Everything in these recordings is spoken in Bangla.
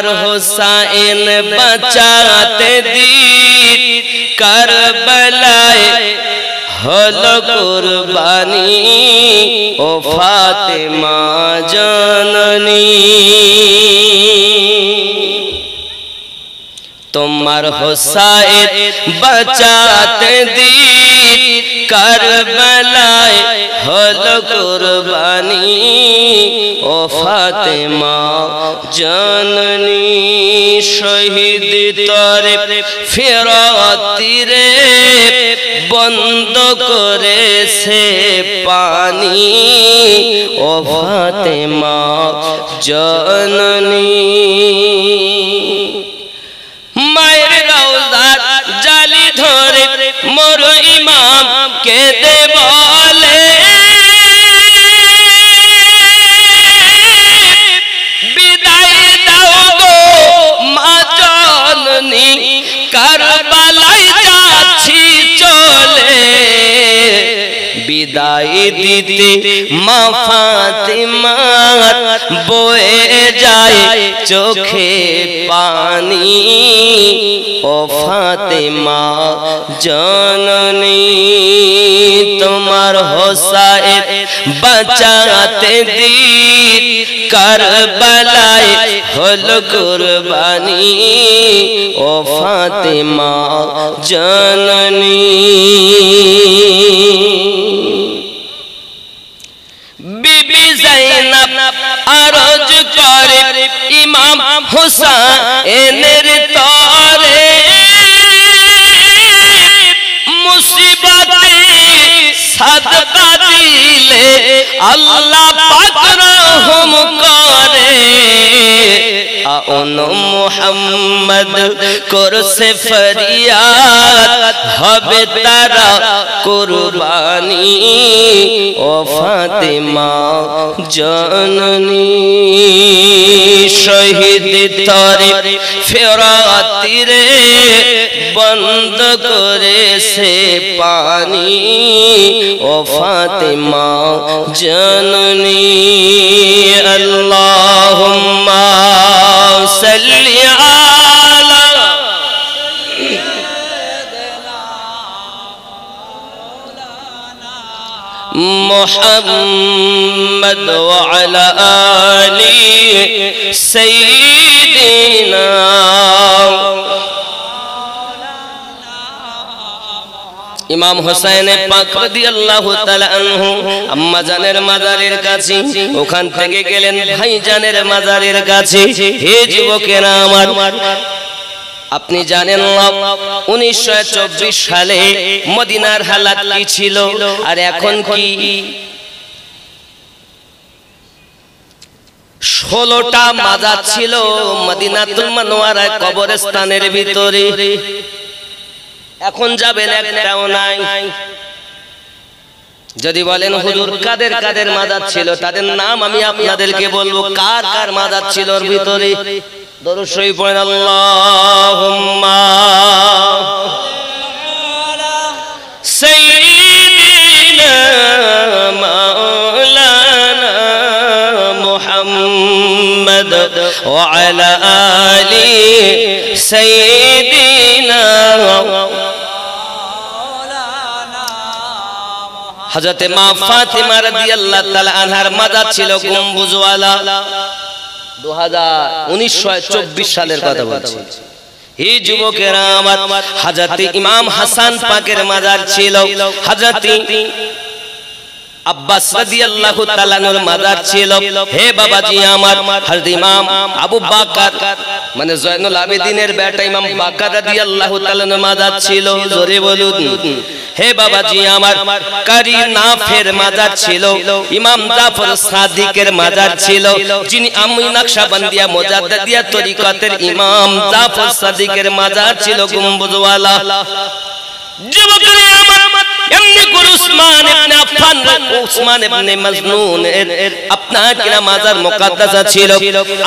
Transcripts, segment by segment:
हुसैन बचाते दीन करबलाए हलो कुर्बानी ओ फातिमा जननी तुम्हार हुसैन बचाते दीन करबलाए हलो कुर्बानी ओ फातिमा जननी शहीद तोरे फिराती रे बंद करे से पानी ओ फातिमा जननी मायर रौज़ा जाली धरे मोर इमाम के दे बोले विदाई दाओ गो मा जननी करबलाय जाच्छी चले विदाई दीते मा फातिमा बोए जाए चोखे पानी ओ फातिमा जननी तुम्हार हुसैन बचाते दीन करबलाए हलो कुर्बानी ओ फातिमा जननी बीबी ज़ैनब अर्ज करे इमाम हुसैनेर तोरे मुसीबते सदका दिले अल्लाह पाक रहम करे आउन मुहम्मद करसे फरियाद हबे तारा कुर्बानी ओ फातिमा जननी शहीद तोरे फिराती रे बंद करे से पानी ओ फातिमा जननी अल्लाहुम्मा सल्ली अला मुहम्मद व अला आलि सय्यिदिना इमाम हुसैन पाक রাদিয়াল্লাহু তাআলা আনহু আম্মা জানের মাজারের কাছে ওখান থেকে গেলেন ভাই জানের মাজারের কাছে হে যুবকেরা আমার আপনি জানেন না 1924 সালে মদিনার হালাত কি ছিল আর এখন কি 16টা মাজার ছিল মদিনাতুল মুনাওয়ারায় কবরস্থানের ভিতরে এখন যাবেন একটাও নাই যদি বলেন হুজুর কাদের কাদের মাজার ছিল তাদের নাম আমি আপনাদেরকে বলবো কার কার মাজার ছিল এর ভিতরে দরুদ শরীফ পড়েন আল্লাহুম্মা সাইয়্যিদিনা মাওলানা মুহাম্মদ ওয়া আলা আলি সাইয়্যিদিনা हजरत मां फातिमा রাদিয়াল্লাহু তাআলা আনহার মাজার ছিল গম্বুজওয়ালা 1924 সালের কথা বলছি হে যুবকেরা আমার হযরত ইমাম হাসান পাকের মাজার ছিল হযরত আব্বাস রাদিয়াল্লাহু তাআলা নূর মাজার ছিল হে বাবাজি আমার হযরত ইমাম আবু বকর মানে জয়নুল আবেদিনের বেটা ইমাম বকর রাদিয়াল্লাহু তাআলা নূর মাজার ছিল জোরে বলুন হে বাবাজি আমার কারি নাফের মাজার ছিল ইমাম জাফর সাদিকের মাজার ছিল যিনি আমি নকশবন্দিয়া মুজাদ্দিদিয়া তরিকতের ইমাম জাফর সাদিকের মাজার ছিল গম্বুজওয়ালা যুবকেরা আমার এমনি করে উসমান ইবনে আফফান উসমান ইবনে মাজনুন আপনার কিনা মাজার মুকাদ্দাসা ছিল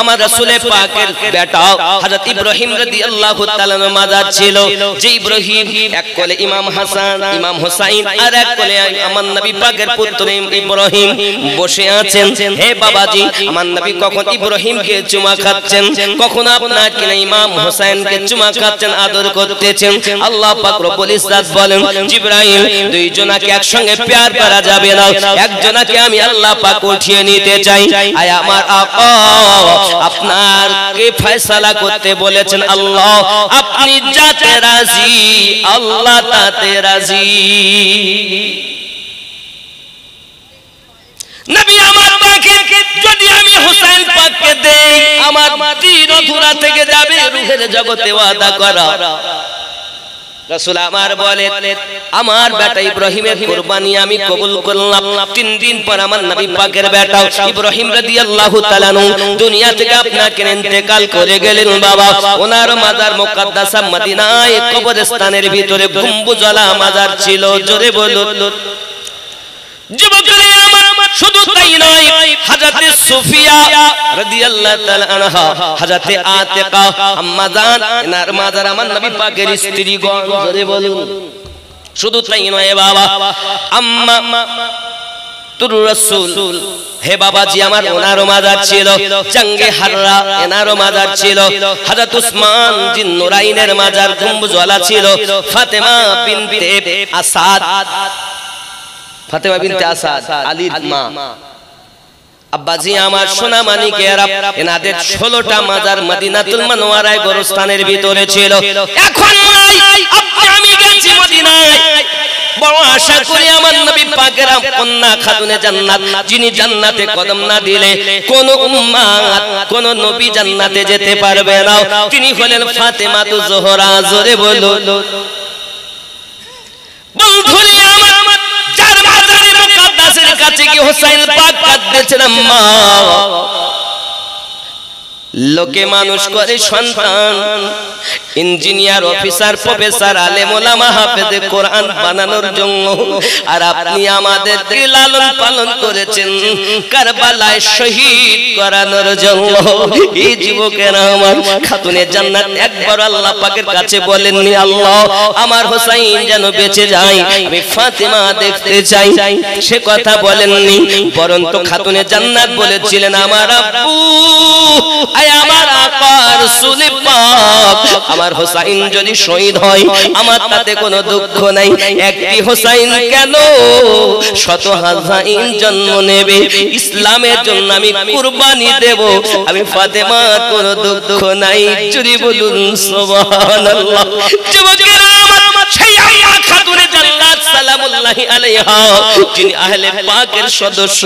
আমার রাসূল পাকের বেটা হযরত ইব্রাহিম রাদিয়াল্লাহু তাআলা মাজার ছিল যে ইব্রাহিম এক কোলে ইমাম হাসান ইমাম হুসাইন আর এক কোলে আমার নবী পাকের পুত্র ইব্রাহিম বসে আছেন হে বাবাজি আমার নবী কখন ইব্রাহিমকে চুমা খাচ্ছেন কখন আপনার কিনা ইমাম হুসাইনকে চুমা খাচ্ছেন আদর করতেছেন আল্লাহ পাক রব্বুল ইজ্জত বলেন জিবরাইল দুইজনকে একসঙ্গে প্যার করা যাবে না একজনকে আমি আল্লাহ পাক উঠিয়ে নিতে চাই আয় আমার আকা আপনার কে ফয়সালা করতে বলেছেন আল্লাহ আপনি যাতে রাজি আল্লাহ তাতে রাজি নবী আমার পাকে যদি আমি হুসাইন পাককে দেই আমার দিন অধুরা থেকে যাবে রূহের জগতে ওয়াদা করা রাসূল আমার বলেন আমার বেটা ইব্রাহিমের কুরবানি আমি কবুল করলাম 3 দিন পর আমার নবী পাকের বেটা ইব্রাহিম রাদিয়াল্লাহু তাআলা দুনিয়া থেকে আপনাকে ইন্তেকাল করে গেলেন বাবা ওনার মাজার মুকাদ্দাসা মদিনায় কবরস্থানের ভিতরে গম্বুজওয়ালা মাজার ছিল জোরে বলুন যুবকেরা আমার শুধু তাই নয় হযরত সুফিয়া রাদিয়াল্লাহু তাআলা আনহা হযরত আতিকা আম্মা জান এনার মাজার আমার নবী পাকের স্ত্রীগণ জোরে বলুন শুধু তাই নয় বাবা আম্মা তুর রাসূল হে বাবাজি আমার ওনারও মাজার ছিল জঙ্গে হাররা এনারও মাজার ছিল হযরত উসমান জিন নুরাইনের মাজার গম্বুজওয়ালা ছিল ফাতেমা বিনতে আসাদ ফাতেমা বিনতে আসাদ আলীর মা আব্বাজি আমার সোনা মানিকেরা এনাদের 16টা মাজার মদিনাতুল মুনাওয়ারায় গোরস্থানের ভিতরে ছিল এখন নাই আপনি আমি গেছি মদিনায় বড় আশা করি আমার নবী পাকের কন্যা খাতুনে জান্নাত যিনি জান্নাতে কদম না দিলে কোন উম্মত কোন নবী জান্নাতে যেতে পারবে না তিনি হলেন ফাতেমা তু জোহরা জোরে বলুন বন্ধুরি আমার যার মাজারে মুকাদ্দাসের কাছে কি হুসাইন পাক কাঁদতেছেন আম্মা লোকে মানুষ করে সন্তান ইঞ্জিনিয়ার অফিসার প্রফেসর আলেম ওলামা হাফেজে কোরআন বানানোর জন্য আর আপনি আমাদেরকে লালন পালন করেছেন কারবালায় শহীদ করানোর জন্য এই যুবকেরা আমার খাতুনে জান্নাত একবার আল্লাহ পাকের কাছে বলেননি আল্লাহ আমার হুসাইন যেন বেঁচে যায় আমি ফাতেমা দেখতে চাই সে কথা বলেননি বরঞ্চ খাতুনে জান্নাত বলেছিলেন আমার আব্বু আয় আমার আকা রাসূল পাক আমার হুসাইন যদি শহীদ হয় আমার তাতে কোনো দুঃখ নাই একটি হুসাইন কেন শত হাজার জন্ম নেবে ইসলামের জন্য আমি কুরবানি দেব আমি ফাতেমা কোনো দুঃখ নাই জোরে বলুন সুবহানাল্লাহ যুবকেরা আমার সেই আম্মা খাতুনে জান্নাত সালামুল্লাহি আলাইহা যিনি আহলে পাকের সদস্য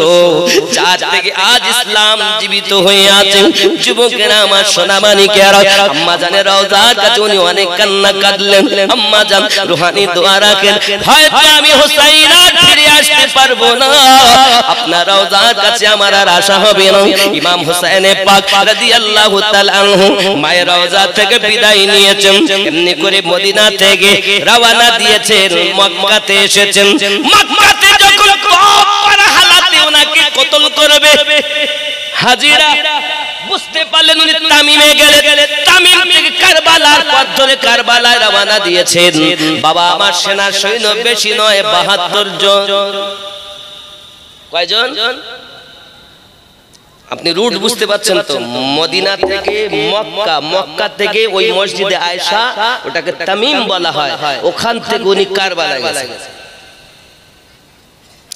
যার থেকে আজ ইসলাম জীবিত হয়ে আছে যুবকেরা আমার সোনা মানিকেরা আম্মা জানের রওজার কাছে উনি অনেক কান্না কাঁদলেন আম্মা জান রুহানি দোয়া রাখেন হয়তো আমি হুসাইন আর ফিরে আসতে পারবো না আপনার রওজার কাছে আমার আর আশা হবে না ইমাম হুসাইন পাক রাদিয়াল্লাহু তাআলা আনহু মায়ের রওজা থেকে বিদায় নিয়েছেন এমনি করে মদিনা থেকে রওনা দিয়েছেন মক্কাতে এসেছেন মক্কাতে যখন কবর হালাতে ওনাকে কতল করবে হাজিরা বুঝতে পারলেন উনি তামিমে গেলেন তামিম থেকে কারবালার পথ ধরে কারবালায় রওনা দিয়েছেন বাবা আমার সেনা সৈন্য বেশি নয় 72 জন কয়জন আপনি রুট বুঝতে পাচ্ছেন তো মদিনা থেকে মক্কা মক্কা থেকে ওই মসজিদে আয়েশা ওটাকে তামিম বলা হয় ওখান থেকে উনি কারবালায় গেছেন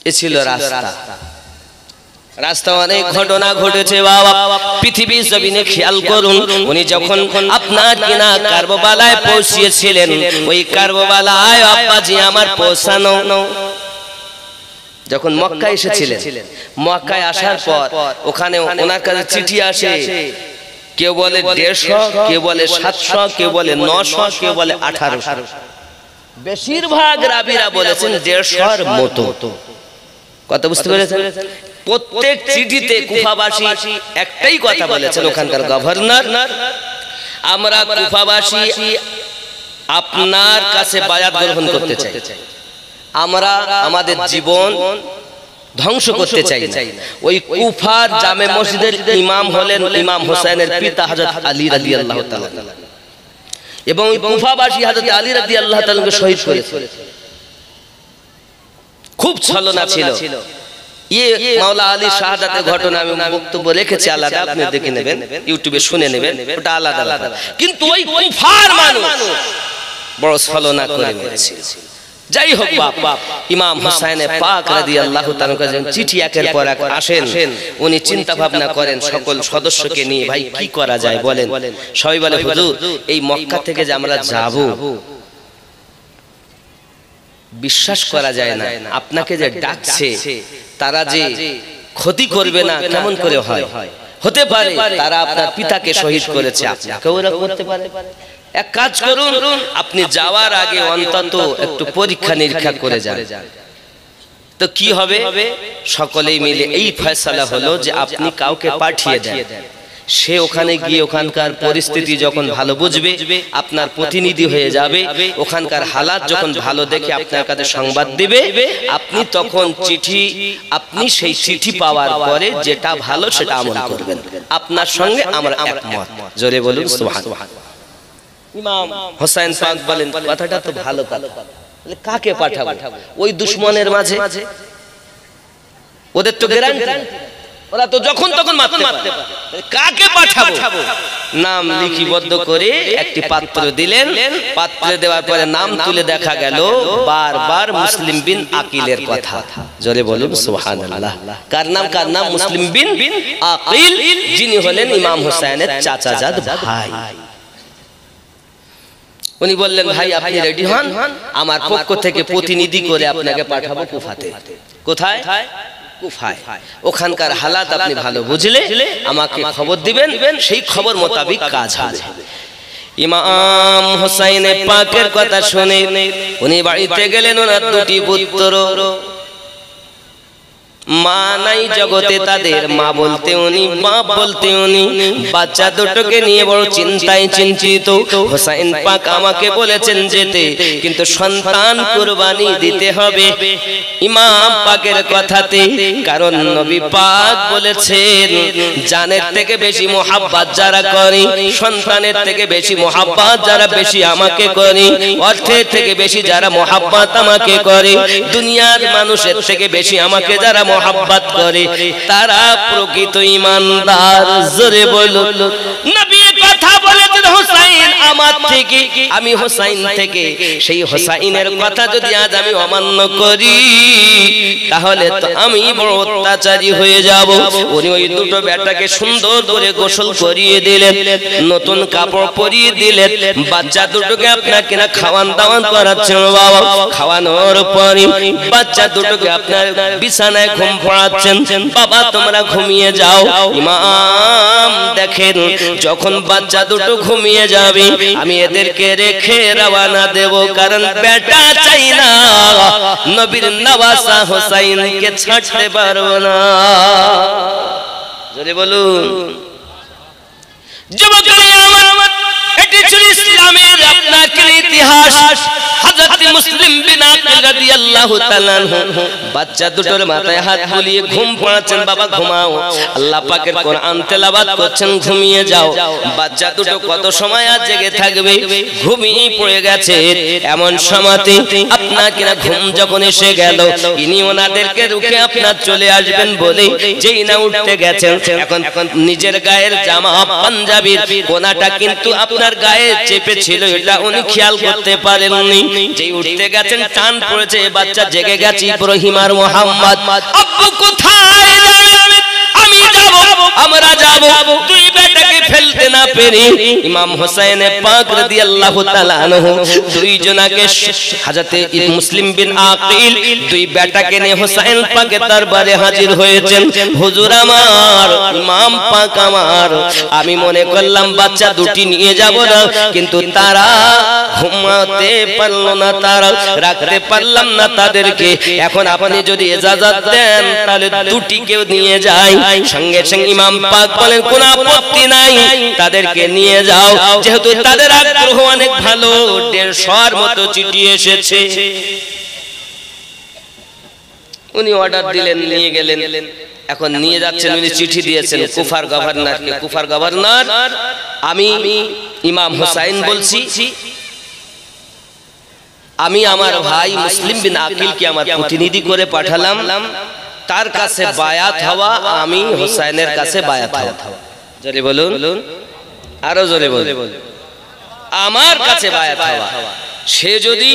এ ছিল রাস্তা রাস্তা অনেক ঘটনা ঘটেছে বাবা পৃথিবীর জমিনে খেয়াল করুন উনি যখন আপনার কিনা কারবালায় পৌঁছেছিলেন ওই কারবালায় আব্বাজি আমার পৌঁছানো যখন মক্কায় এসেছিলেন মক্কায় আসার পর ওখানে ওনার কাছে চিঠি আসে কেউ বলে 150 কেউ বলে 700 কেউ বলে 900 কেউ বলে 1800 বেশিরভাগ রাবিরা বলেছেন 150 এর মতো কথা বুঝতে পেরেছেন প্রত্যেক চিঠিতে কুফাবাসী একটাই কথা বলেছেন ওখানকার গভর্নর আমরা কুফাবাসী আপনার কাছে বায়াত গ্রহণ করতে চাই। আমরা আমাদের জীবন ধ্বংস করতে চাই না। ওই কুফার জামে মসজিদের ইমাম হলেন ইমাম হোসেনের পিতা হযরত আলী রাদিয়াল্লাহু তাআলা, এবং ওই কুফাবাসী হযরত আলী রাদিয়াল্লাহু তাআলাকে শহীদ করেছে। খুব ছলনা ছিল। মাওলা আলী শাহাদাতের ঘটনা আমি বক্তব্য রেখেছি আলাদা, আপনি দেখে নেবেন, ইউটিউবে শুনে নেবেন, ওটা আলাদা আলাদা। কিন্তু ওই কুফার মানুষ বড় ছলনা করে মেরেছে। যাই হোক বাপ, ইমাম হোসেন পাক রাদিয়াল্লাহু তাআলা কাছে চিঠি একের পর এক আসেন। উনি চিন্তা ভাবনা করেন সকল সদস্যকে নিয়ে, ভাই কি করা যায় বলেন। সবাই বলে হুজুর এই মক্কা থেকে যে আমরা যাব বিশ্বাস করা যায় না, আপনাকে যে ডাকছে তারা যে ক্ষতি করবে না কেমন করে হয়? হতে পারে তারা আপনার পিতাকে শহীদ করেছে, আপনাকেও ওরা করতে পারে। এক কাজ করুন, আপনি যাওয়ার আগে অন্তত একটু পরীক্ষা নিরীক্ষা করে যান। তো কি হবে? সকলেই মিলে এই ফয়সালা হলো যে আপনি কাউকে পাঠিয়ে দেন, সে ওখানে গিয়ে ওখানকার পরিস্থিতি যখন ভালো বুঝবে আপনার প্রতিনিধি হয়ে যাবে, ওখানকার হালাত যখন ভালো দেখে আপনার কাছে সংবাদ দিবে, আপনি তখন আপনি সেই চিঠি পাওয়ার পরে যেটা ভালো সেটা আমল করবেন। আপনার সঙ্গে আমরা একমত। জোরে বলুন সুবহানাল্লাহ। ইমাম হোসেন পাক বলেন কথাটা তো ভালো কথা, কাকে পাঠাবো? ওই দুশমনের মাঝে ওদের তো গ্যারান্টি, ওরা তো যখন তখন মারতে পারে, কাকে পাঠাবো? নাম লিপিবদ্ধ করে একটি পাত্র দিলেন। পাত্রে দেওয়ার পরে নাম তুলে দেখা গেল বারবার মুসলিম বিন আকিলের কথা। জোরে বলুন সুবহানাল্লাহ। কার নাম? কার নাম? মুসলিম বিন আকিল, যিনি হলেন ইমাম হোসেনের চাচাজাদ ভাই। উনি বললেন ভাই আপনি রেডি হন, আমার পক্ষ থেকে প্রতিনিধি করে আপনাকে পাঠাবো কুফাতে। কোথায়? কুফায়। ওখানকার হালাত আপনি ভালো বুঝলে আমাকে খবর দিবেন, সেই খবর মোতাবেক কাজ হবে। ইমাম হোসেন পাকের কথা শুনে উনি বাড়িতে গেলেন। ওনার দুটি পুত্র, মা নাই জগতে তাদের, মা বলতে উনি, বাপ বলতে উনি। বাচ্চা দুটোকে নিয়ে বড় চিন্তায় চিন্তিত। হোসেন পাক আমাকে বলেছেন যেতে, কিন্তু সন্তান কুরবানি দিতে হবে ইমাম পাকের কথাতে। কারণ নবী পাক বলেছেন জানের থেকে বেশি মোহাব্বত যারা করে, সন্তানের থেকে বেশি মোহাব্বত যারা বেশি আমাকে করে, অর্থের থেকে বেশি যারা মোহাব্বত আমাকে করে, দুনিয়ার মানুষের থেকে বেশি আমাকে যারা মোহাব্বত করে, তারা প্রকৃত ঈমানদার। জোরে বলুন। নবী কথা বলেছেন হোসেন আমার থেকে, আমি হোসেন থেকে। সেই হোসেনের কথা যদি আজ আমি অমান্য করি তাহলে তো আমি বড় অত্যাচারী হয়ে যাব। উনি ওই দুটো বেটাকে সুন্দর করে গোসল করিয়ে দিলেন, নতুন কাপড় পরিয়ে দিলেন। বাচ্চা দুটোকে আপনাকে না খাওয়ান দাওয়ান করাচ্ছেন বাবা। খাওয়ানোর পরে বাচ্চা দুটোকে আপনার বিছানায় ঘুম পড়াচ্ছেন, বাবা তোমরা ঘুমিয়ে যাও। ইমাম দেখেন যখন বাচ্চা দুটো ঘুমিয়ে যাবে আমি এদেরকে রেখে রওনা দেব, কারণ বেটা চাই না, নবীর নওয়াসা হোসেনকে ছাড়তে পারবো না। জোরে বলুন। যুবকেরা আমার, এটি ছিল ইসলামের আপনার ইতিহাস। হযরত মুসলিম বিন আকিল রাদিয়াল্লাহু তাআলা বাচ্চা দুটোর মাথায় হাত বুলিয়ে ঘুম পড়াচ্ছেন, বাবা ঘুমাও। আল্লাহ পাকের কোরআন তেলাওয়াত করছেন, ঘুমিয়ে যাও। বাচ্চা দুটো কত সময় আর জেগে থাকবে, ঘুমিয়ে পড়ে গেছে। এমন সময়তে আপনার কিনা ঘুম যখন এসে গেল, ইনি ওনাদেরকে রুখে আপনার চলে আসবেন বলে যেই না উঠতে গেছেন, এখন নিজের গায়ের জামা পাঞ্জাবির কোনাটা কিন্তু আপনার গায়ে চেপে ছিল, এটা উনি খেয়াল করতে পারেননি। যেই উঠতে গেছেন টান পড়েছে, বাচ্চা জেগে গেছে। ইব্রাহিম আর মুহাম্মদ, আব্বু কোথায়? আমি যাব, আমরা যাব। দুই বেটাকে ফেলতে না পেরে ইমাম হোসেন পাক রাদিয়াল্লাহু তাআলা আনহু দুইজনাকে হযরতে মুসলিম বিন আকিল দুই বেটাকে নিয়ে হোসেন পাকের দরবারে হাজির হয়েছেন। হুজুর আমার, ইমাম পাক আমার, আমি মনে করলাম বাচ্চা দুটি নিয়ে যাব না, কিন্তু তারা ঘুমাতে পারলো না, তারা রাখতে পারলাম না তাদেরকে। এখন আপনি যদি ইজাজত দেন তাহলে দুটিকেও নিয়ে যাই। সঙ্গে সঙ্গে ইমাম পাক বলেন কোনো আপত্তি নাই, তাদেরকে নিয়ে যাও। যেহেতু তাদের আগ্রহ অনেক ভালো, 150 মতো চিঠি এসেছে। উনি অর্ডার দিলেন, নিয়ে গেলেন। এখন নিয়ে যাচ্ছেন, উনি চিঠি দিয়েছেন কুফার গভর্নরকে। কুফার গভর্নর, আমি ইমাম হুসাইন বলছি, আমি আমার ভাই মুসলিম বিন আকিলকে আমার প্রতিনিধি করে পাঠালাম, তার কাছে বায়াত হওয়া, আমি হুসাইনের কাছে বায়াত হওয়া। জোরে বলুন, আরো জোরে বলুন। আমার কাছে বায়াত হওয়া। সে যদি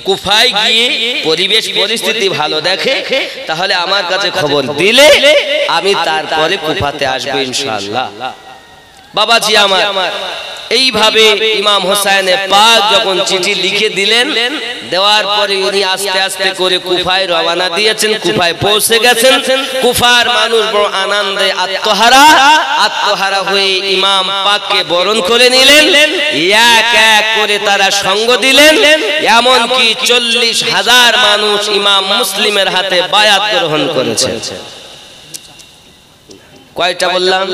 কুফায় গিয়ে পরিবেশ পরিস্থিতি ভালো দেখে, তাহলে আমার কাছে খবর দিলে আমি তারপরে কুফাতে আসবো ইনশাআল্লাহ। বাবাজি আমার, এইভাবে ইমাম হোসেনে পাক যখন চিঠি লিখে দিলেন, দেওয়ার পরে উনি আস্তে আস্তে করে কুফায় রওনা দিয়েছেন। কুফায় পৌঁছে গেছেন। কুফার মানুষ বড় আনন্দে আত্মহারা হয়ে ইমাম পাককে বরণ করে নিলেন। এক এক করে তারা সঙ্গ দিলেন। এমনকি 40,000 মানুষ ইমাম মুসলিমের হাতে বায়াত গ্রহণ করেছে। কয়টা বললাম?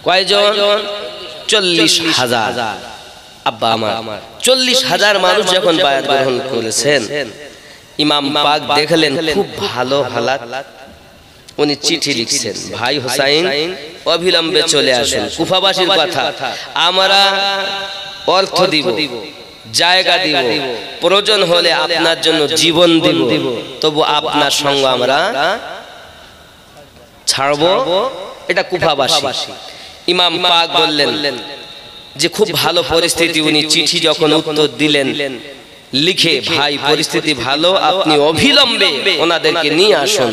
কয়জন? 40,000। আব্বা আমার, 40,000 মানুষ যখন বায়াত গ্রহণ করেছেন, ইমাম পাক দেখলেন খুব ভালো হালাত। উনি চিঠি লিখছেন, ভাই হুসাইন অবিলম্বে চলে আসুন। কুফাবাসীর কথা, আমরা অর্থ দিব, জায়গা দিব, প্রয়োজন হলে আপনার জন্য জীবন দিব, তবু আপনার সঙ্গ আমরা ছাড়বো। এটা কুফাবাসী। ইমাম পাক বললেন যে খুব ভালো পরিস্থিতি। উনি চিঠি যখন উত্তর দিলেন লিখে, ভাই পরিস্থিতি ভালো, আপনি অবিলম্বে ওনাদেরকে নিয়ে আসুন।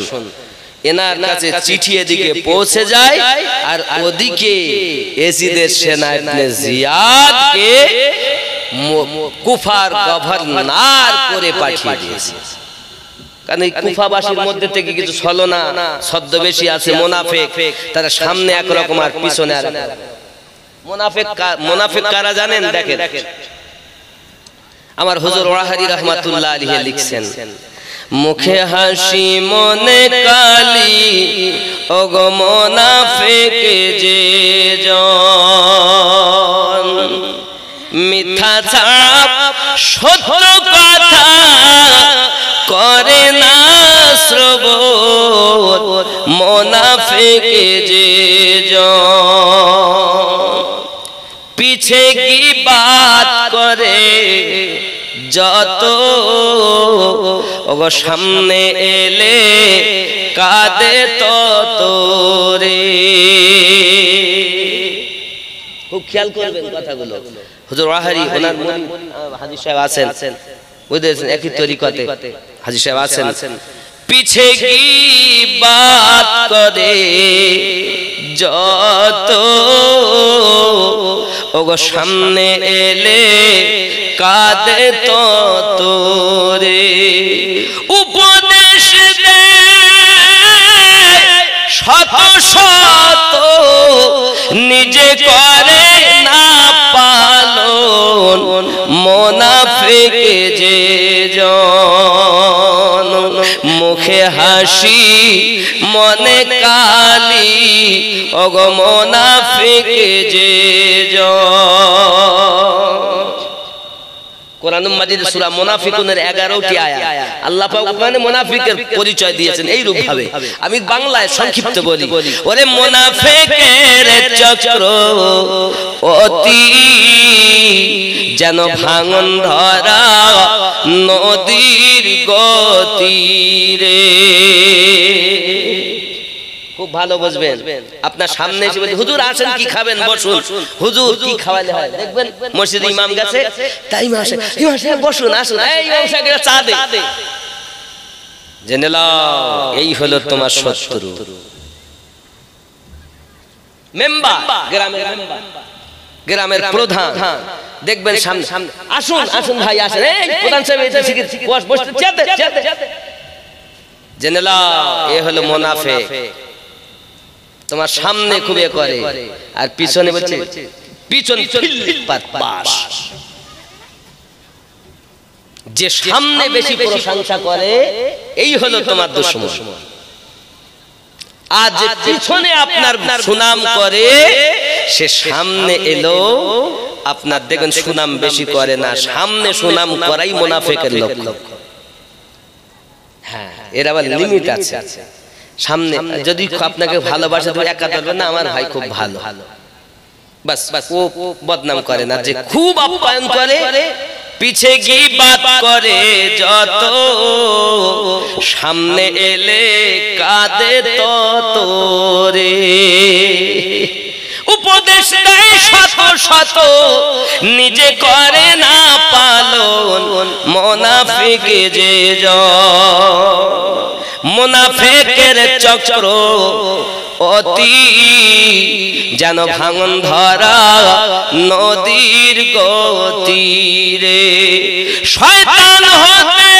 এনার কাছে চিঠি এদিকে পৌঁছে যায়, আর ওদিকে এজিদের সেনা ইবনে জিয়াদকে কুফার গভর্নর করে পাঠিয়ে দিয়েছে। কারণ এই কুফাবাসীর মধ্যে থেকে কিছু ছলনা ছদ্মবেশী আছে, মুনাফিক। তারা সামনে একরকম আর পিছনে আর। মুনাফিক কারা জানেন? দেখেন, আমার হুজুর ওয়াহারি রাহমাতুল্লাহ আলাইহি লিখছেন, মুখে হাসি মনে কালি, ওগো মুনাফিক যে জন, মিথ্যা ছাপ সত্য কথা করে না শ্রবণ, মুনাফিক যে জন, পিছে গীবাত করে যত, ওগো সামনে এলে কাঁদে তত রে। খুব খেয়াল করবেন কথাগুলো। হুজুর ওয়াহারি, ওনার হাজী সাহেব আছেন, বুঝেছেন, একই তরিকতে হাজী সাহেব আছেন। পিছে গীবাত করে যত, ওগো সামনে এলে কাঁদে তত রে। উপদেশ দে শত শত, নিজে করে না পালন, মুনাফিক যে জন, মুখে হাসি মনে কালি, ওগো মুনাফিক যে জন। কোরআন মাজিদ সূরা মুনাফিকুনের 11টি আয়াত আল্লাহ পাক ওখানে মুনাফিকের পরিচয় দিয়েছেন এই রূপ ভাবে। আমি বাংলায় সংক্ষিপ্ত বলি, ওরে মুনাফিকের চক্র অতি যেন ভাঙন ধরা নদীর গতি রে। খুব ভালো বুঝবেন। আপনার সামনে এসে বলি, হুজুর আসেন, কি খাবেন বসুন। হুজুর কি খাওয়ালে হয় দেখবেন, মসজিদে ইমাম গেছে, তাই ইমাম সাহেব বসুন, আসুন, এই ইমাম সাহেব চা দে। জেনে নাও, এই হলো তোমার শত্রু। মেম্বার, গ্রামের মেম্বার, গ্রামের প্রধান, দেখবেন সামনে, আসুন আসুন ভাই আসেন, এই প্রধান সাহেব এসে বসতে, জেনে নাও এ হলো মুনাফিক। তোমার সামনে খুবই করে আর পিছনে বলছে পিছন পাস। যে সামনে বেশি প্রশংসা করে এই হলো তোমার দুশমন। আজ পিছনে আপনার সুনাম করে সে সামনে এলো আপনার দেখবেন সুনাম বেশি করে না, সামনে সুনাম করাই মুনাফিকের লক্ষণ। হ্যাঁ, এর আবার লিমিট আছে। সামনে যদি আপনাকে ভালোবাসে তো একা বলবেন না আমার ভাই খুব ভালো, বাস ও বদনাম করে না। যে খুব আপ্যায়ন করে, পিছে গীবাত করে যত, সামনে এলে কাঁদে তত রে। উপদেশ দেয় শত শত, নিজে করে না পালন, মুনাফিক যে মুনাফিকের চক্র অতি যেন ভাঙন ধরা নদীর গতি রে। শয়তান হতে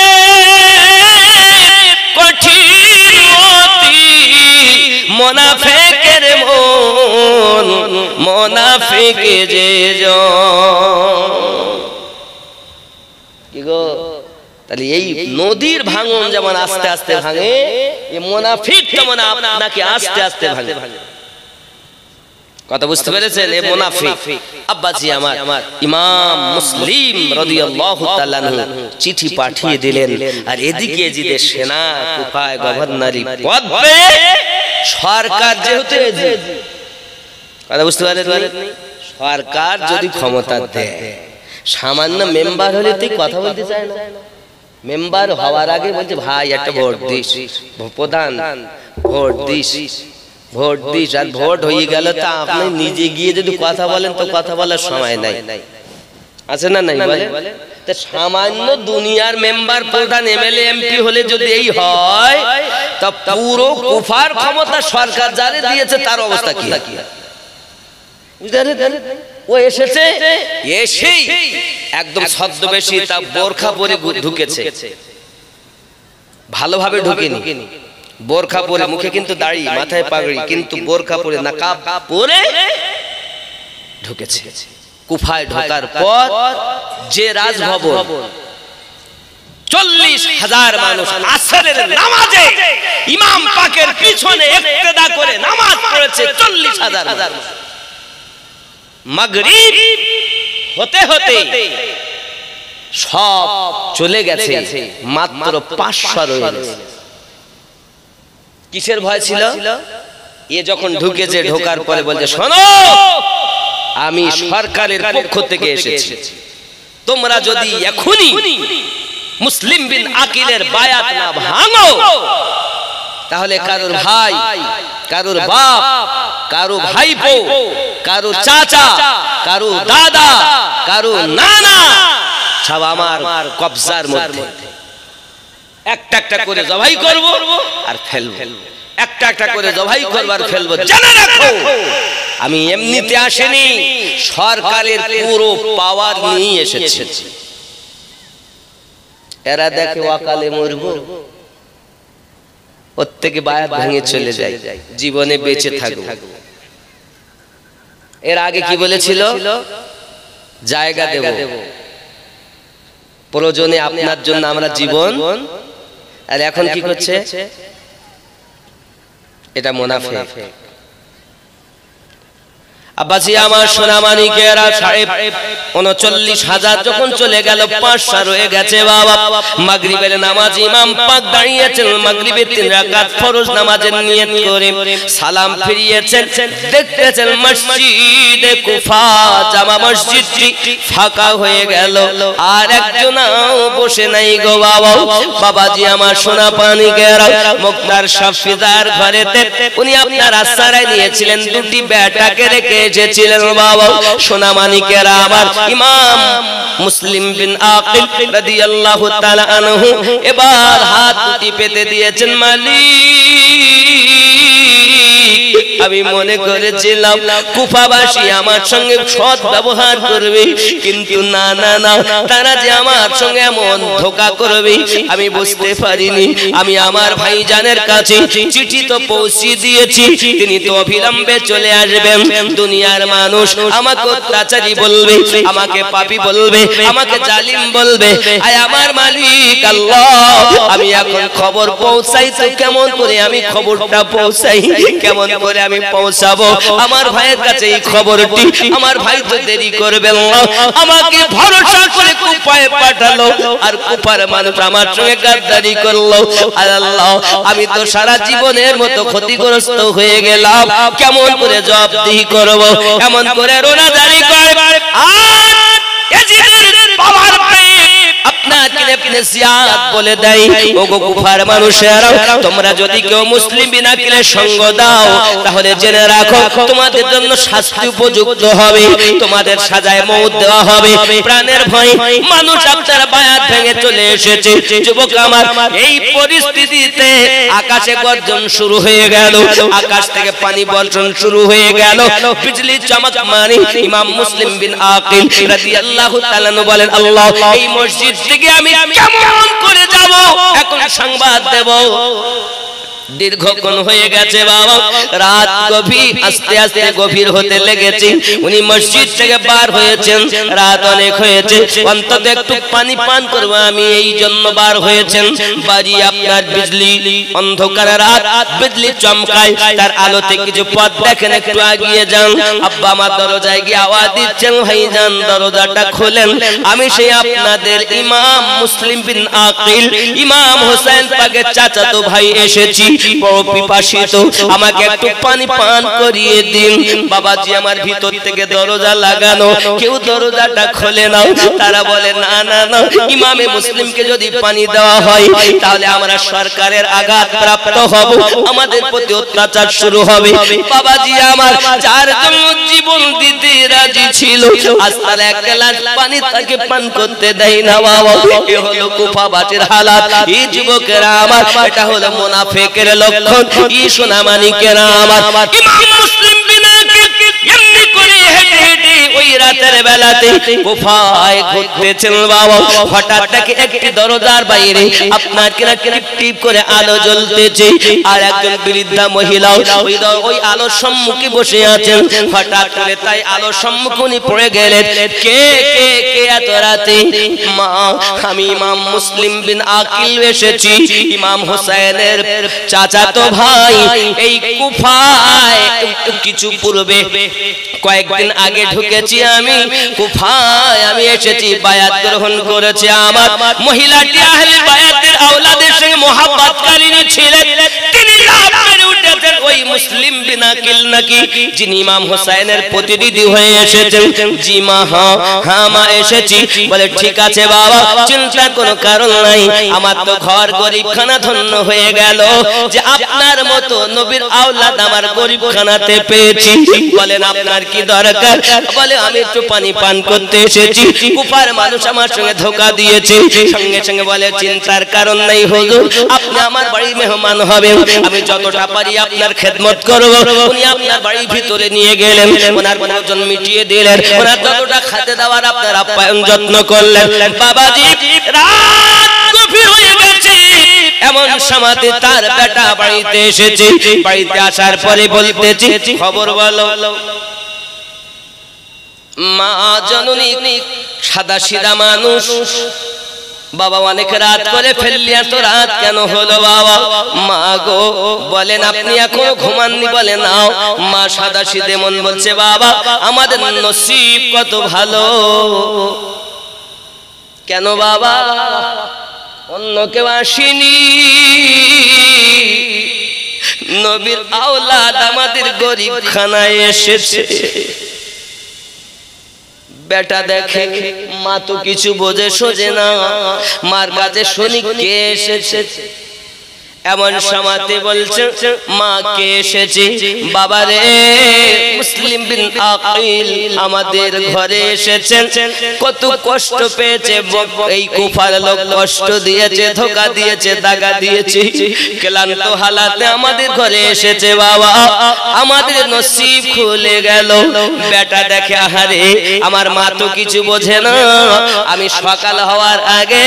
কঠিন অতি, মুনাফিকের মন মুনাফিক যে কি গো। তাহলে এই নদীর ভাঙন যেমন আস্তে আস্তে ভাঙে, এই মুনাফিক তেমন আপনাকে আস্তে আস্তে ভাঙে। কথা বুঝতে পেরেছেন? এই মুনাফিক। আব্বাজি আমার ইমাম মুসলিম রাদিয়াল্লাহু তাআলা আনহু চিঠি পাঠিয়ে দিলেন, আর এদিকে জিদে সেনা কুফায় গভর্নরি পদ পেয়ে সরকার যেহেতু, কথা বুঝতে পারেন, সরকার যদি ক্ষমতা দেয়, সামান্য মেম্বার হলে তুই কথা বলতে চায় না। মেম্বার হওয়ার আগে বলছে ভাই একটা ভোট দিস, প্রধান ভোট দিস, ভোট দিস। আর ভোট হয়ে গেল তা আপনি নিজে গিয়ে যদি কথা বলেন তো কথা বলার সময় নাই, আছে না নাই বলে? তো সামান্য দুনিয়ার মেম্বার প্রধান এমএলএ এমপি হলে যদি এই হয়, তা পুরো কুফার ক্ষমতা সরকার যারে দিয়েছে তার অবস্থা কি? ও এসেছে, এসেই একদম ছদ্মবেশী তা বোরখা পরে ঢুকেছে, ভালোভাবে ঢুকেনি। বোরখা পরে, মুখে কিন্তু দাড়ি, মাথায় পাগড়ি, কিন্তু বোরখা পরে নাকাব পরে ঢুকেছে। কুফায় ঢোকার পর যে রাজভবন 40,000 মানুষ আসরের নামাজে ইমাম পাকের পিছনে ইক্তেদা করে নামাজ পড়েছে 40,000 মানুষ। মাগরিব হতে হতে সব চলে গেছে, মাত্র 500 রয়ে গেছে। কিসের ভয় ছিল? এ যখন ঢুকেছে, ঢোকার পরে বলছে শোনো, আমি সরকারের পক্ষ থেকে এসেছি, তোমরা যদি এখনই মুসলিম বিন আকিলের বায়াত না ভাঙো, তাহলে কারোর ভাই, কারোর বাপ, কারো ভাইপো, কারো চাচা, কারো দাদা, কারো নানা সব আমার কবজার মধ্যে। একটা একটা করে জবাই করব আর ফেলব, একটা একটা করে জবাই করব আর ফেলব। জেনে রাখো, আমি এমনিতে আসেনি, সরকারের পুরো পাওয়ার নিয়ে এসেছি। এরা দেখে অকালে মরব, ওর থেকে বায়াত ভেঙে চলে যায়, জীবনে বেঁচে থাকবো। এর আগে কি বলেছিল? জায়গা দেব, প্রয়োজনে আপনার জন্য আমরা জীবন। আর এখন কি করছে? এটা মুনাফিক। আব্বাসী আমার সোনামানিকেরা 39,000 যখন চলে গেল, 500 রয়ে গেছে। বাবা মাগরিবের নামাজ ইমাম পাক দাঁড়িয়েছেন, মাগরিবের 3 রাকাত ফরজ নামাজের নিয়ত করে সালাম ফিরিয়েছেন। দেখতেছেন মসজিদে কুফা জামা মসজিদটি ফাঁকা হয়ে গেল, আর একজনও বসে নাই গো বাবা। বাবাজি আমার সোনামানিকেরা মুক্তার শাফিদার ঘরেতে উনি আপনার আশ্রয় নিয়েছিলেন, দুটি বেটাকে রেখে এসেছিলেন বাবা। সোনামানিকেরা আমার ইমাম মুসলিম বিন আকিল রাদিয়াল্লাহু তাআলা আনহু এবার হাত দুটি পেতে দিয়েছেন, মালিক আমি মনে করেছিলাম কুফাবাসী আমার সঙ্গে সৎ ব্যবহার করবে, কিন্তু না না না, তারা যে আমার সঙ্গে এমন ধোঁকা করবে আমি বুঝতে পারিনি। আমি আমার ভাইজানের কাছে চিঠি তো পৌঁছে দিয়েছি, তিনি তো অবিলম্বে চলে আসবেন। দুনিয়ার মানুষ আমাকে অত্যাচারী বলবে, আমাকে পাপী বলবে, আমাকে জালিম বলবে, আয় আমার মালিক আল্লাহ, আমি এখন খবর পৌঁছাই তো কেমন করে আমি খবরটা পৌঁছাই, কেমন করে আমি পৌঁছাবো আমার ভাইয়ের কাছে এই খবরটি? আমার ভাই তো দেরি করবেন না, আমাকে ভরসা করে কুফায় পাঠালো, আর কুফার মানুষ আমার সঙ্গে গাদ্দারি করলো। আল্লাহ, আমি তো সারা জীবনের মতো ক্ষতিগ্রস্ত হয়ে গেলাম, কেমন করে জবাবদিহি করব? এমন করে রোনাজারি করে আর এজিদের বাবার বলে দেয়, ওগো কুফার মানুষেরা, তোমরা যদি কেউ মুসলিম বিনা কিলে সঙ্গ দাও তাহলে জেনে রাখো তোমাদের জন্য শাস্তি উপযুক্ত হবে, তোমাদের সাজায় মওত দেওয়া হবে। প্রাণের ভয় মানুষ আপনার বায়াত ভেঙে চলে এসেছে। যুবক আমার, এই পরিস্থিতিতে আকাশে গর্জন শুরু হয়ে গেল, আকাশ থেকে পানি বর্ষণ শুরু হয়ে গেল, বিজলি চমক মারি। ইমাম মুসলিম বিন আকিল রাদিয়াল্লাহু তাআলা বলেন, আল্লাহ, এই মসজিদ থেকে আমি কেমন করে যাব, এখন সংবাদ দেব। দীর্ঘক্ষণ হয়ে গেছে বাবা, রাত গভীর, আস্তে আস্তে গভীর হতে লেগেছে। উনি মসজিদ থেকে বার হয়েছেন, রাত অনেক হয়েছে, অন্তত একটু পানি পান করবো আমি, এই জন্য বার হয়েছেন। বাড়ি আপনার বিজলি, অন্ধকার রাত, বিজলি চমকায়, তার আলোতে কিছু পথ দেখেন, একটু এগিয়ে যান। আব্বা আমার দরজায় গিয়ে আওয়াজ দিচ্ছেন, ভাইজান দরজাটা খোলেন, আমি সেই আপনাদের ইমাম মুসলিম বিন আকিল, ইমাম হোসেন পাকের চাচাতো ভাই এসেছি, বড় পিপাসিত, আমাকে একটু পানি পান করিয়ে দিন। বাবাজি আমার ভিতর থেকে দরজা লাগানো, কেউ দরজাটা খোলে না। তারা বলে, না না না, ইমামে মুসলিমকে যদি পানি দেওয়া হয় তাহলে আমরা সরকারের আঘাত প্রাপ্ত হব, আমাদের প্রতি অত্যাচার শুরু হবে। বাবাজি আমার যার জন্য জীবন দিতে রাজি ছিল, আজ তারা এক গ্লাস পানি তাকে পান করতে দেয় না। বাবা, এ হলো কুফাবাসীর হালাত। এই যুবকেরা আমার, এটা হলো মুনাফিকের লক্ষণ। ই সোনা মানিকেরা আমার, ইমাম মুসলিম বিন আকিল এমনি করে হেঁটে হেঁটে ওই রাতের বেলাতে কুফায় ঘুরতেছেন বাবা। হঠাৎ দেখে একটি দরজার বাইরে আপনার কিনা টিপ করে আলো জ্বলতেছে, আর একজন বৃদ্ধা মহিলা ওই আলোর সম্মুখে বসে আছেন। হঠাৎ করে তাই আলোর সম্মুখে উনি পড়ে গেলেন, কে কে কে এত রাতে? মা, আমি ইমাম মুসলিম বিন আকিল এসেছি, ইমাম হোসেনের চাচাতো ভাই। এই কুফায় কিছু পূর্বে কয়েকদিন আগে ঢুকেছি আমি কুফায়, আমি এসেছি, বায়াত গ্রহণ করেছে। আমার মহিলাটি আহলে বায়াতের আওলাদের সঙ্গে মহব্বতকারিনী ছিলেন। তিনি লাভ করে উঠেছেন, ওই মুসলিম বিন আকিল নাকি যিনি ইমাম হোসেনের প্রতিনিধি হয়ে এসেছেন? জি মা, হ্যাঁ মা এসেছি। বলে, ঠিক আছে বাবা, চিন্তার কোনো কারণ নাই, আমার তো ঘর গরিবখানা ধন্য হয়ে গেল যে আপনার মতো নবীর আওলাদ আমার গরিবখানাতে পেয়েছি। বলেন আপনার কি দরকার? বলে, আমি একটু পানি পান করতে এসেছি, কুফার মানুষ আমার সঙ্গে ধোঁকা দিয়েছে। সঙ্গে সঙ্গে বলে, চিন্তার কারণ নাই হুজুর, আপনি আমার বাড়ির মেহমান হবেন, আমি যতটা পারি আপনার খেদমত করব। উনি আপনার বাড়ির ভিতরে নিয়ে গেলেন, ওনার প্রয়োজন মিটিয়ে দিলেন, ওনার যতটা খেতে দেওয়ার আপনার আপ্যায়ন যত্ন করলেন। বাবাজি রাত গভীর হয়ে গেছে, এমন সময়তে তার বেটা বাড়িতে এসেছে। বাড়িতে আসার পরে বলতেছে, খবর বলো। মা জননী সাদা সিধা মানুষ, বাবা অনেক রাত করে ফেললি, এত রাত কেন হলো বাবা? মা গো, বলেন আপনি এখনো ঘুমাননি? বলে, নাও। মা সাদা সিধে মন বলছে, বাবা আমাদের নসিব কত ভালো। কেন বাবা? অন্য কেউ আসেনি, নবীর আওলাদ আমাদের গরিবখানায় এসেছে। বেটা দেখে মা তো কিছু বোঝে সোজে না, মার কাছে শুনি কে এসেছে। এমন সময়তে বলছে মা কে এসেছে, বাবা রে মুসলিম বিন আকিল আমাদের ঘরে এসেছেন, কত কষ্ট পেয়েছে এই কুফার লোক, কষ্ট দিয়েছে, ধোঁকা দিয়েছে, দাগা দিয়েছে, ক্লান্ত হালাতে আমাদের ঘরে এসেছে বাবা, আমাদের নসিব খুলে গেল। বেটা দেখে আহারে আমার মা তো কিছু বোঝে না, আমি সকাল হওয়ার আগে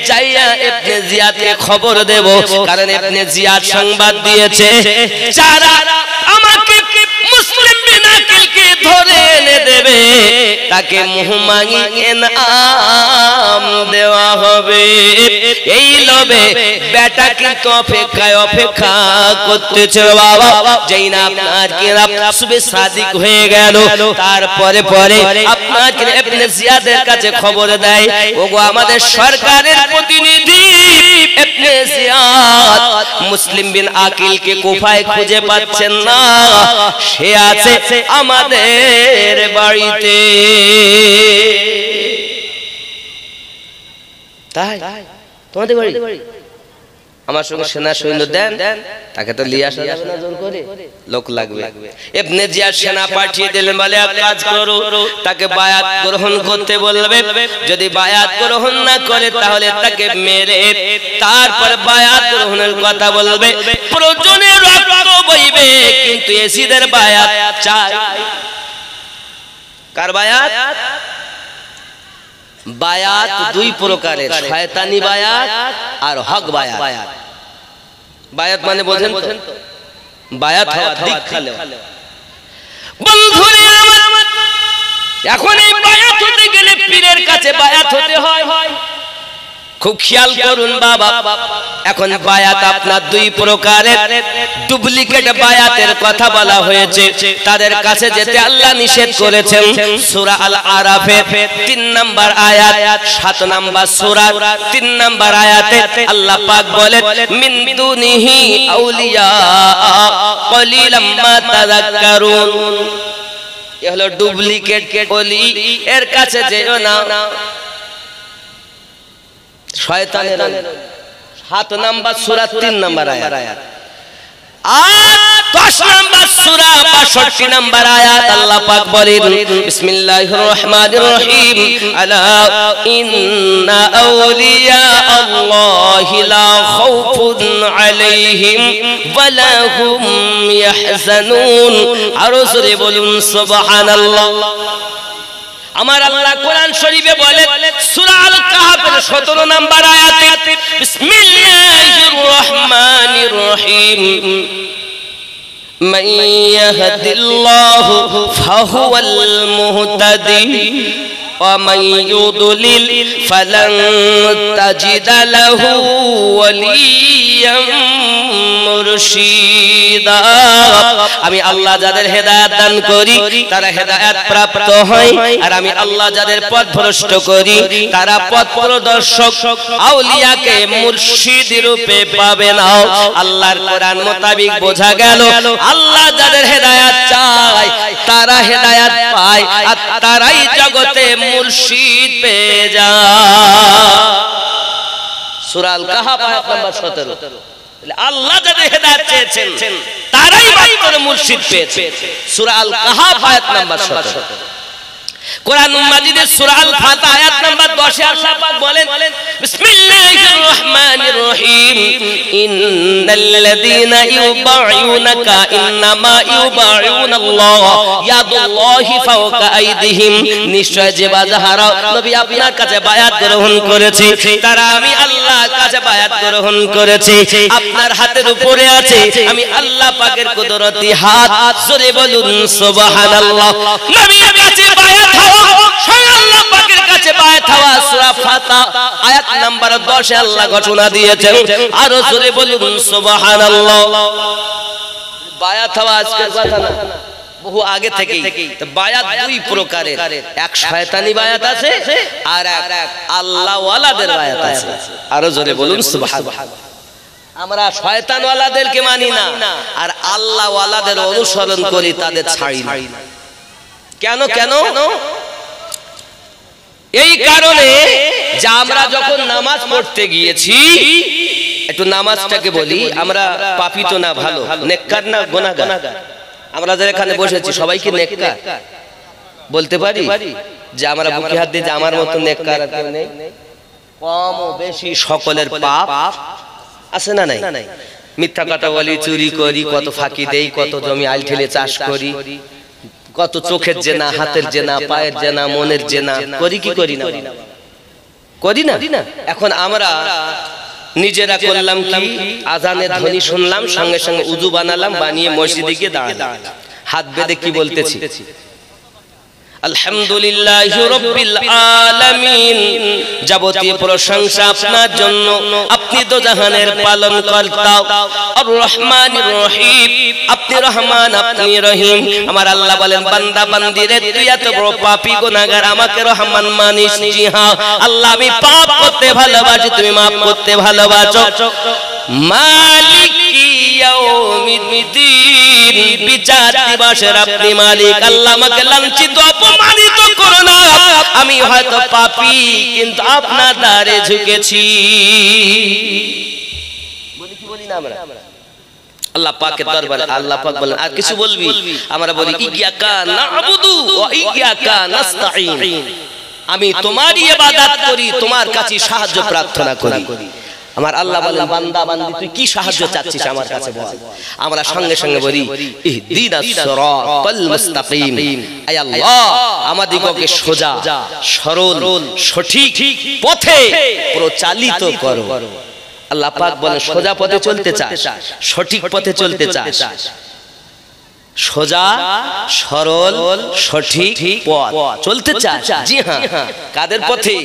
যাইয়া ইবনে জিয়াদকে খবর দেব, কারণ ইবনে জিয়াদ সংবাদ দিয়েছে যারা আমাকে মুসলিম বিন আকিলকে ধরে এনে দেবে তাকে মুহমাঙ্গি ইনাম দেওয়া হবে। এই লোভে বেটা কিন্তু অপেক্ষা করতেছে বাবা, যেই না আপনার কিরাম সুবে সাদিক হয়ে গেল, তারপরে পরে আপনার ইবনে জিয়াদের কাছে খবর দেয়, ওগো আমাদের সরকারের প্রতিনিধি ইবনে জিয়াদ মুসলিম বিন আকিলকে কুফায় খুঁজে পাচ্ছেন না, সে আছে আমাদের বাড়িতে। তাই তোমাদের বাড়ি? আমার সঙ্গে সেনা সৈন্য দেন, তাকে তো নিয়ে আসা যাবে না, জোর করে লোক লাগবে। ইবনে জিয়াদ সেনা পাঠিয়ে দিলেন, বলে এক কাজ করো, তাকে বায়াত গ্রহণ করতে বলবে, যদি বায়াত গ্রহণ না করে তাহলে তাকে মেরে তারপর বায়াত গ্রহণের কথা বলবে, প্রয়োজনে রক্ত বইবে, কিন্তু এসিদের বায়াত চাই। কার বায়াত? বায়াত দুই প্রকারের, শয়তানি বায়াত আর হক বায়াত। বায়াত মানে বোঝেন তো? বায়াত হওয়া দীক্ষা নেওয়া। বন্ধুরে আমার, এখন এই বায়াত হতে গেলে পীরের কাছে বায়াত হতে হয়। খুব খেয়াল করুন বাবা, এখন বায়াত আপনার দুই প্রকারের। ডুপ্লিকেট বায়াতের কথা বলা হয়েছে, তাদের কাছে যেতে আল্লাহ নিষেধ করেছেন। সূরা আল আরাফের 3 নম্বর আয়াত, 7 নম্বর সূরা 3 নম্বর আয়াতে আল্লাহ পাক বলেন, মিন দুনিহি আউলিয়া কলিলাম মা তাযাক্কারুন। এ হলো ডুপ্লিকেট ওলি, এর কাছে যেও না। শয়তানের 7 নম্বর সূরা 3 নম্বর আয়াত, আর 10 নম্বর সূরা 62 নম্বর আয়াত আল্লাহ পাক বলেন, বিসমিল্লাহির রহমানির রহিম, আলা ইন্না আউলিয়া আল্লাহি লা খাউফুন আলাইহিম ওয়া লা হুম ইয়াহজানুন। আরো জোরে বলুন সুবহানাল্লাহ। আমার আল্লাহ কোরআন শরীফে বলেন, সূরা আল কাহফের 17 নম্বর আয়াতে, বিসমিল্লাহির রহমানির রহিম, মান ইয়াহদিল্লাহু ফাহুয়াল মুহতাদি ওয়া মান ইউদ্লিল ফালান তাজিদা লাহু ওয়ালিয়াম মুরশিদা। আমি আল্লাহ যাদের হেদায়েত দান করি তারা হেদায়েত প্রাপ্ত হয়, আর আমি আল্লাহ যাদের পথ ভ্রষ্ট করি তারা পথ প্রদর্শক আউলিয়াকে মুর্শিদ রূপে পাবে না। আল্লাহর কোরআন মোতাবেক বোঝা গেল, আল্লাহ যাদের হেদায়েত চায় তারা হেদায়েত পায়, আর তারাই জগতে মুর্শিদ পেয়ে যায়। সূরা আল কাহফ আয়াত নাম্বার 17। আল্লাহ যাদের হেদায়েত চেয়েছেন তারাই বাস্তবে মুর্শিদ পেয়েছে। সূরা আল কাহফ আয়াত নাম্বার 17। কোরআন মাজিদের সূরা আল ফাতিহা আয়াত নাম্বার 10 এ আল্লাহ পাক বলেন, বিসমিল্লাহির রহমানির রহিম, ইন্নাল্লাযীনা ইউবাইউনাকা ইন্নামা ইউবাইউনাল্লাহ ইয়াদুল্লাহি ফাওকা আইদিহিম। নিশ্চয় যে যাহারা নবী আপনার কাছে বায়াত গ্রহণ করেছে তারা আমি আল্লাহর কাছে বায়াত গ্রহণ করেছে, আপনার হাতের উপরে আছে আমি আল্লাহ পাকের কুদরতি হাত। জোরে বলুন সুবহানাল্লাহ। নবীর কাছে বায়াত আল্লাহ পাকের কাছে বায়াত হওয়া সূরা ফাতিহা আয়াত নাম্বার 10 এ আল্লাহ ঘোষণা দিয়েছেন। আরো জোরে বলুন সুবহানাল্লাহ। বায়াত হওয়া আজকের কথা না, বহু আগে থেকেই। তো বায়াত দুই প্রকারের, এক শয়তানি বায়াত আছে আর এক আল্লাহ ওয়ালাদের বায়াত আছে। আরো জোরে বলুন সুবহানাল্লাহ। আমরা শয়তান ওয়ালাদেরকে মানি না, আর আল্লাহ ওয়ালাদের অনুসরণ করি, তাদের ছাড়ি না। কেন? এই কারণে যে আমরা যখন নামাজ পড়তে গিয়েছি, একটু নামাজটাকে বলি, আমরা পাপী তো না, ভালো নেককার না গুনাহগার? আমরা যারা এখানে বসেছি সবাই কি নেককার? বলতে পারি যে আমরা বুকে হাত দিয়ে যে আমার মতো নেককার আর কেউ নেই? কম ও বেশি সকলের পাপ আছে না নাই? মিথ্যা কথা বলি, চুরি করি, কত ফাঁকি দেই, কত জমি আইল ঠেলে চাষ করি, কত চোখের জেনা, হাতের জেনা, পায়ের জেনা, মনের জেনা করি কি করি না? করি না? এখন আমরা নিজেরা করলাম কি, আজানের ধ্বনি শুনলাম, সঙ্গে সঙ্গে উযু বানালাম, বানিয়ে মসজিদে গিয়ে দাঁড়ালাম, হাত বেঁধে কি বলতেছি? আলহামদুলিল্লাহি রাব্বিল আলামিন, যাবতীয় প্রশংসা আপনার জন্য, আপনি তো জাহানের পালনকর্তা, আর রহমানির রহিম, আপনি রহমান, আপনি রহিম। আমার আল্লাহ বলেন, বান্দা বান্দিরে তুই এত বড় পাপী গুনাহগার, আমাকে রহমান মানিস? জি হ্যাঁ আল্লাহ, আমি পাপ করতে ভালোবাসি, তুমি মাফ করতে ভালোবাসো। মালিকি ইয়াউমিদ্দিন, বিচার দিবসের আপনি মালিক। আল্লাহ আমাকে লাঞ্ছিত অপমানিত করো না, আমি হয়তো পাপী কিন্তু আপনার দ্বারে ঝুঁকেছি। বলি কি বলি না আমরা? আল্লাহ পাকের দরবারে আল্লাহ পাক বলেন, আর কিছু বলবি? আমরা বলি ইয়্যাকা না'বুদু ওয়া ইয়্যাকা নাস্তাঈন, আমি তোমারই ইবাদত করি, তোমার কাছে সাহায্য প্রার্থনা করি। আমার আল্লাহ বলেন, বান্দা বান্দি তুই কি সাহায্য চাচ্ছিস আমার কাছে বল। আমরা সঙ্গে সঙ্গে বলি ইহদিনাস সিরাতাল মুস্তাকিম, আয় আল্লাহ আমাদিগকে সোজা সরল সঠিক পথে প্রচালিত করো। আল্লাহ পাক বলেন, সোজা পথে চলতে চাস, সঠিক পথে চলতে চাস, সোজা সরল সঠিক পথ চলতে চাস? জি হ্যাঁ। কাদের পথে?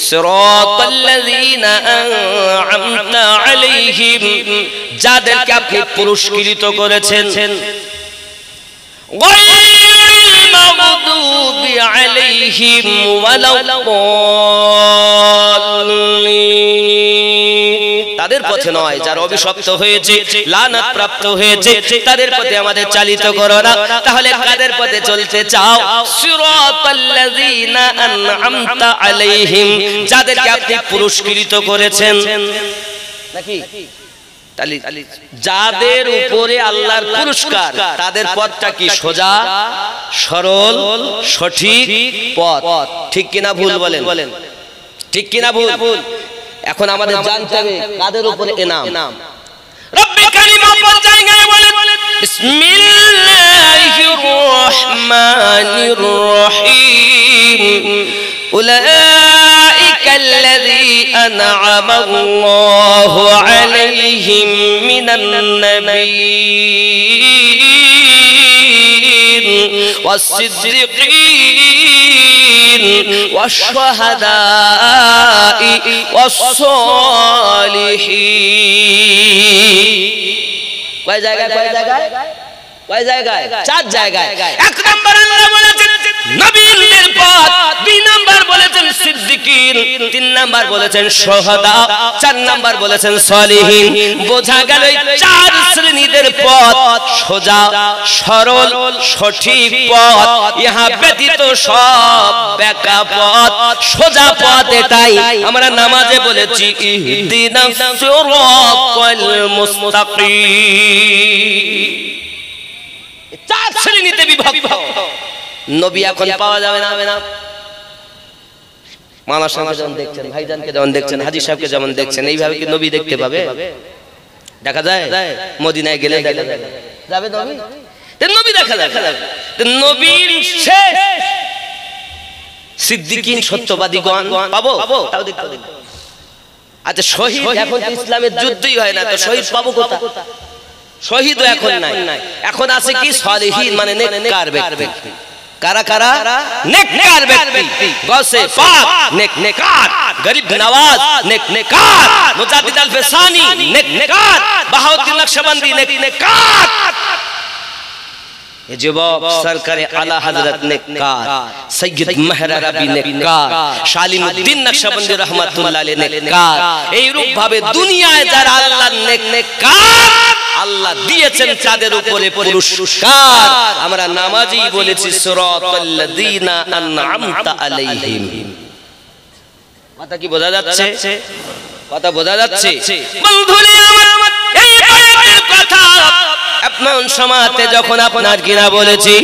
সিরাতাল্লাযীনা আন'আমতা আলাইহিম, যাদেরকে আপনি পুরস্কৃত করেছেন, গায়রিল মাগদুবি আলাইহিম ওয়ালাদ-দাল্লিন, তাদের পথে নয় যারা অভিশপ্ত হয়েছে, লানত প্রাপ্ত হয়েছে, তাদের পথে আমাদের চালিত করো না। তাহলে কাদের পথে চলতে চাও? সিরাতাল্লাযীনা আন'আমতা আলাইহিম, যাদেরকে আপনি পুরস্কৃত করেছেন নাকি? তাহলে যাদের উপরে আল্লাহর পুরস্কার, তাদের পথটা কি? সোজা সরল সঠিক পথ। ঠিক কিনা ভুল বলেন? ঠিক কিনা ভুল? এখন আমাদের জানতে হবে কাদের উপরে ইনাম। রব্বি কারীম অপর জায়গায় বলেন, বিসমিল্লাহির রহমানির রহিম, উলাইকাল্লাযী আন'আমাল্লাহু আলাইহিম মিনান নাবিয়্যিন ওয়াস-সিদ্দীকীন ওয়াশ-শুহাদা'i ওয়াস-সালিহিন। কয় জায়গায়? কয় জায়গায়? কয় জায়গায়? চার জায়গায়। এক নম্বর আল্লাহ বলেছেন নবীদের পথ, দুই নাম্বার বলেছেন সিদ্দিকীন, তিন নাম্বার বলেছেন শুহাদা, চার নাম্বার বলেছেন সালিহিন। বোঝা গেল এই চার শ্রেণীদের পথ সোজা সরল সঠিক পথ, ইহা ব্যতীত সব বেকা পথ। সোজা পথ এটাই আমরা নামাজে বলেছি ইহদিনাস সিরাতাল মুস্তাকিম। চার শ্রেণীতে বিভক্ত। নবী এখন পাওয়া যাবে না। মামা সাহেবকে যেমন দেখছেন, ভাইজানকে যেমন দেখছেন, হাজী সাহেবকে যেমন দেখছেন, এইভাবে কি নবী দেখতে পাবে? দেখা যায়? মদিনায় গেলে দেখা যাবে নবী? নবী দেখা যাবে। নবীর শেষ সিদ্দিকীন সত্যবাদীগণ পাবো? তাও দেখতে হবে। আচ্ছা শহীদ, এখন ইসলামের যুদ্ধই হয় না, তো শহীদ পাবো কোথা? শহীদ এখন নাই, এখন আছে কি সালিহিন, মানে নেককার ব্যক্তি। কারা কারা? নেককার ব্যক্তি। গৌসে পাক নেককার, গরিব নওয়াজ নেককার, মুজাদ্দিদ আল ফিসানি নেককার, বাহাউদ্দিন নকশবন্দি নেককার, ये যুবক সরকারে আলা হযরত নেককার, সৈয়দ মেহর আরবি নেককার, শালিমউদ্দিন নকশবন্দি রহমাতুল্লাহ আলাইহি নেককার। এই রূপ ভাবে দুনিয়ায় যারা আল্লাহর নেককার, আল্লাহ দিয়েছেন তাদের উপরে পুরস্কার। আমরা নামাজি বলেছি সিরাতাল্লাযীনা আন'আমতা আলাইহিম। কথা কি বোঝা যাচ্ছে? কথা বোঝা যাচ্ছে বন্ধুরে আমার এই বায়াতের কথা আপনার সমাজে যখন আপনার কিনা বলেছি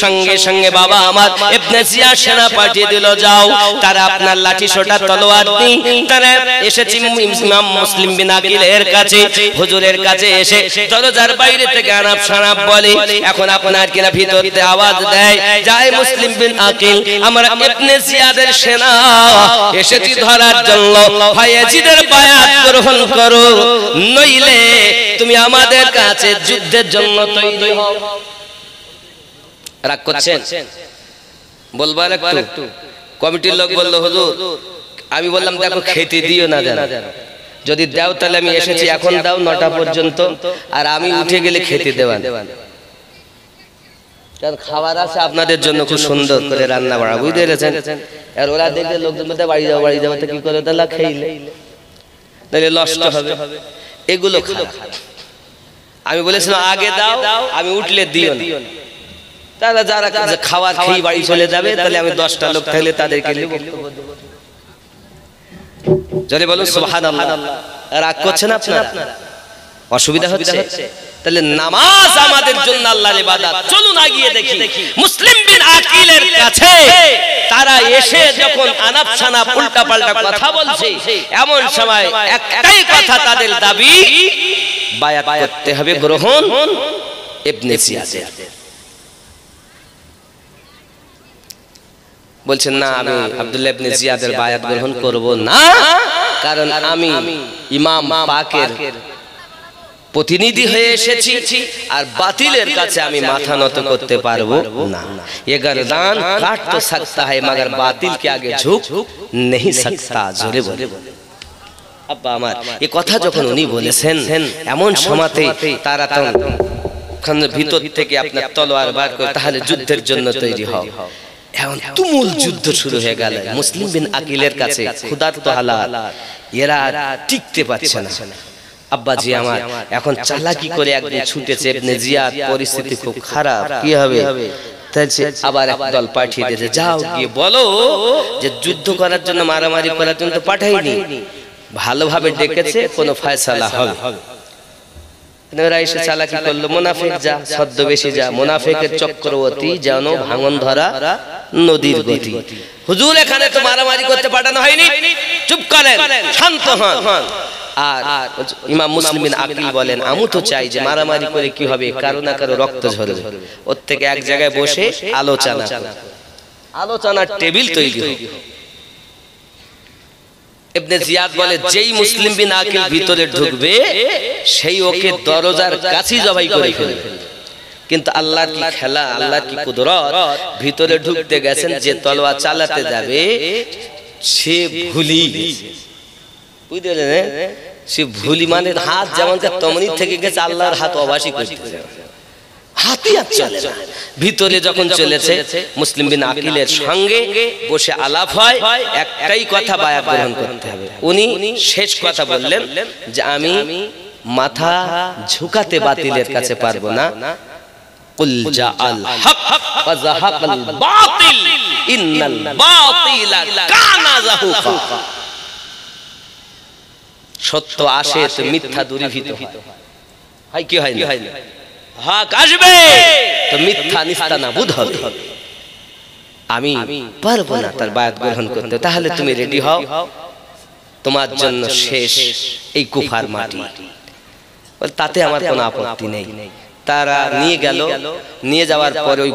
সঙ্গে সঙ্গে বাবা আমার ইবনে জিয়াদ সেনা পাঠিয়ে দিল যাও তারা আপনার লাঠি সোটা তলোয়ার নিয়ে তারা এসেছে ইমাম মুসলিম বিন আকিলের কাছে হুজুরের কাছে এসে দরজার বাইরে থেকে আনাপ শনাপ বলে এখন আপনার কিনা ভিতরতে আওয়াজ দেয় যায় মুসলিম বিন আকিল আমরা ইবনে জিয়াদের সেনা এসেছি ধরার জন্য হয় ইয়াজিদের বায়াত গ্রহণ করো নইলে তুমি আমাদের কাছে যুদ্ধের জন্য তৈরি হও। রাগ করছেন বলবার একটু কমিটির লোক বলল হুজুর আমি বললাম দেখো খেতে দিও না জানা যদি দাও তাহলে আমি এসেছি এখন দাও 9টা পর্যন্ত আর আমি উঠে গেলে খেতে দেওয়ান কারণ খাবার আছে আপনাদের জন্য খুব সুন্দর করে রান্না বাড়া বুঝতে পেরেছেন আর ওরা দেখলে লোকজন বলতে বাড়ি যাও তো কি করে তাহলে খেইলে তাহলে নষ্ট হবে এগুলো খারাপ আমি বলেছিলাম আগে দাও আমি উঠলে দিও না তারা যারা খাবার খেয়ে বাড়ি চলে যাবে তাহলে আমি 10টা লোক থাকলে তাদেরকে নিয়ে বক্তব্য দেব যদি বলুন সুবহানাল্লাহ রাগ করছেন আপনারা অসুবিধা হচ্ছে তাহলে নামাজ আমাদের জন্য আল্লাহর ইবাদত চলুন আগিয়ে দেখি মুসলিম বিন আকিলের কাছে তারা এসে যখন আনাপ শানাপ উল্টা পাল্টা কথা বলছে এমন সময় একটাই কথা তাদের দাবি বায়াত করতে হবে গ্রহণ ইবনে জিয়াদের বলছেন না আমি আব্দুল্লাহ ইবনে জিয়াদের বায়াত গ্রহণ করব না কারণ আমি ইমাম পাকের প্রতিনিধি হয়ে এসেছি আর বাতিলের কাছে আমি মাথা নত করতে পারবো না ये गर्दान काट तो सकता है मगर बातिल के आगे झुक नहीं सकता জোরে বলে আব্বা আমার এই কথা যখন উনি বলেছেন এমন সময়তে তারা তো ভিতর থেকে আপনার তলোয়ার বার করে তাহলে যুদ্ধের জন্য তৈরি হও এখন তুমুল যুদ্ধ শুরু হয়ে গেল মুসলিম বিন আকিলের কাছে ক্ষুধার্ত হালাত এরা টিকতে পারছে না আব্বাজি আমার এখন চালাকি করে একদিন ছুটেছে ইবনে জিয়াদ পরিস্থিতি খুব খারাপ কি হবে তাই আবার একদল পাঠিয়ে দিয়েছে যাও গিয়ে বলো যে যুদ্ধ করার জন্য মারামারি করার জন্য তো পাঠাইনি ভালোভাবে ডেকেছে কোনো ফয়সালা হবে এরা এসে চালাকি করলো মুনাফিক যা ছদ্মবেশী যা মুনাফিকের চক্রবর্তী যেন ভাঙন ধরা নদীর গতি হুজুর এখানে তো মারামারি করতে পাঠানো হয়নি চুপ করেন শান্ত হন আর ইমাম মুসলিম বিন আকিল বলেন আমি তো চাই যে মারামারি করে কি হবে কারো না কারো রক্ত ঝরবে ওর থেকে এক জায়গায় বসে আলোচনার টেবিল তৈরি হবে ইবনে জিয়াদ বলে যেই মুসলিম বিন আকিল ভিতরে ঢুকবে সেই ওকে দরজার কাছে জবাই করে ফেলবে কিন্তু আল্লাহর কি খেলা আল্লাহর কি কুদরত ভিতরে ঢুকতে গেছেন যে তলোয়ার চালাতে যাবে সে ভুলি গেছে বুঝলেন সে ভুলি মানে হাত যেমন তেমনি থেকে গেছে আল্লাহর হাত অবাসী করতেছে হাতই আর চলে না ভিতরে যখন চলেছে মুসলিম বিন আকিলের সঙ্গে বসে আলাপ হয় একটাই কথা বায়াত গ্রহণ করতে হবে উনি শেষ কথা বললেন যে আমি মাথা ঝুঁকাতে বাতিলের কাছে পারবো না কুল জাআল হক ওয়া যাহাকাল বাতিল ইন্নাল বাতিলা কানা যাহুকা সত্য আসে তো মিথ্যা দূরীভূত হয় কি হয় না হক আসবে তো মিথ্যা নিস্তানাবুদ হবে আমি পারবো না তার বায়াত গ্রহণ করতে তাহলে তুমি রেডি হও তোমার জন্য শেষ এই কুফার মাটি তাতে আমার কোনো আপত্তি নেই তারা নিয়ে গেল নিয়ে যাওয়ার পরে ওই